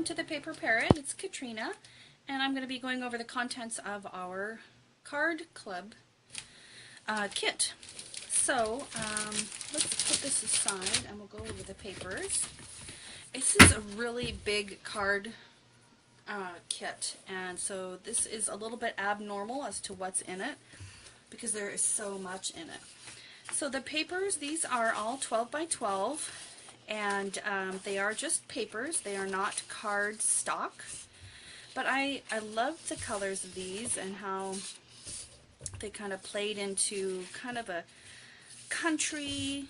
to the Paper Parrot. It's Katrina, and I'm going to be going over the contents of our card club kit. So let's put this aside and we'll go over the papers. This is a really big card kit, and so this is a little bit abnormal as to what's in it because there is so much in it. So the papers, these are all 12 by 12. And they are just papers. They are not card stock. But I love the colors of these and how they kind of played into kind of a country,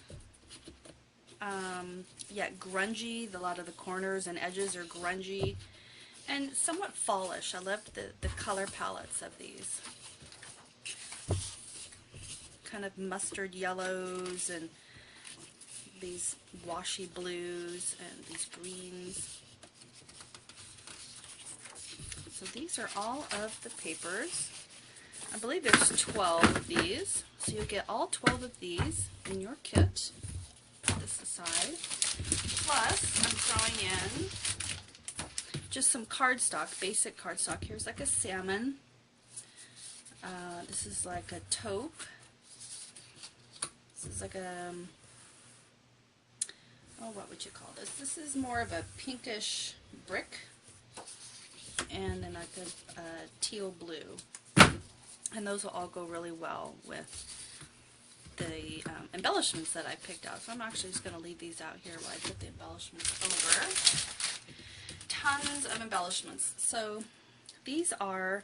yet grungy. A lot of the corners and edges are grungy and somewhat fallish. I loved the color palettes of these. Kind of mustard yellows and these washy blues and these greens. So these are all of the papers. I believe there's 12 of these. So you'll get all 12 of these in your kit. Put this aside. Plus, I'm throwing in just some cardstock, basic cardstock. Here's like a salmon. This is like a taupe. This is like a what would you call this? This is more of a pinkish brick, and then like a teal blue. And those will all go really well with the embellishments that I picked out. So I'm actually just going to leave these out here while I put the embellishments over. Tons of embellishments. So these are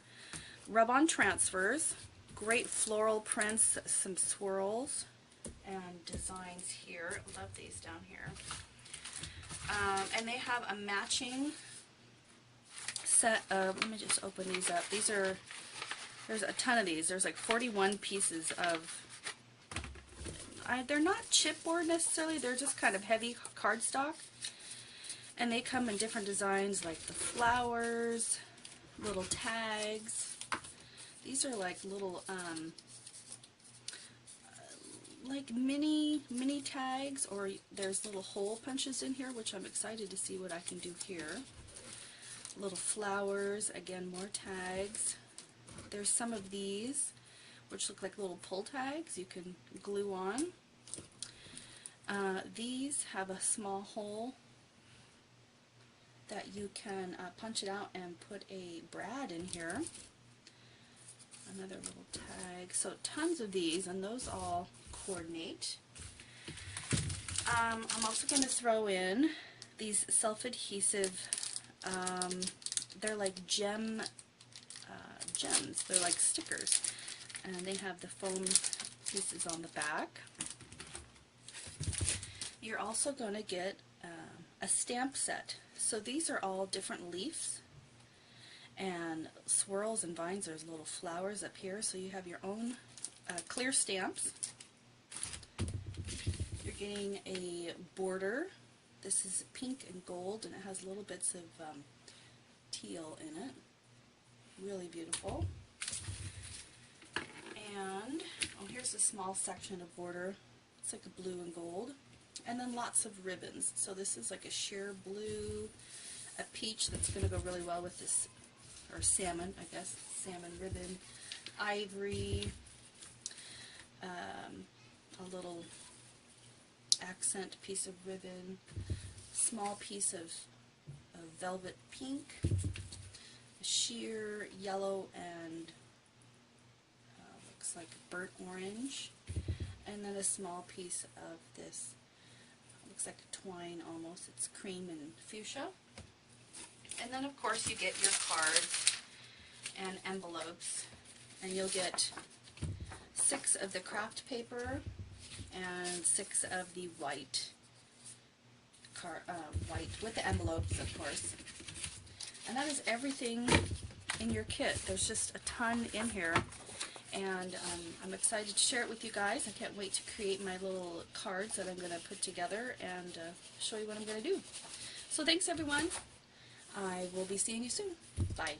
rub-on transfers, great floral prints, some swirls, and designs here. I love these down here. And they have a matching set of, let me just open these up. These are, there's a ton of these. There's like 41 pieces of, they're not chipboard necessarily, they're just kind of heavy cardstock. And they come in different designs like the flowers, little tags. These are like little, like mini tags, or there's little hole punches in here, which I'm excited to see what I can do here. Little flowers, again more tags. There's some of these which look like little pull tags you can glue on. These have a small hole that you can punch it out and put a brad in here. Another little tag. So tons of these, and those all coordinate. I'm also going to throw in these self-adhesive, they're like gems, they're like stickers, and they have the foam pieces on the back. You're also going to get a stamp set. So these are all different leaves and swirls and vines. There's little flowers up here, so you have your own clear stamps. You're getting a border. This is pink and gold, and it has little bits of teal in it. Really beautiful. And here's a small section of border. It's like a blue and gold. And then lots of ribbons. So this is like a sheer blue, a peach that's going to go really well with this, or salmon, I guess, salmon ribbon, ivory, a little accent piece of ribbon, small piece of velvet pink, a sheer yellow and looks like burnt orange, and then a small piece of this, looks like a twine almost, it's cream and fuchsia. And then of course you get your cards and envelopes, and you'll get 6 of the craft paper and 6 of the white with the envelopes, of course. And that is everything in your kit. There's just a ton in here, and I'm excited to share it with you guys. I can't wait to create my little cards that I'm going to put together and show you what I'm going to do. So thanks everyone. I will be seeing you soon. Bye.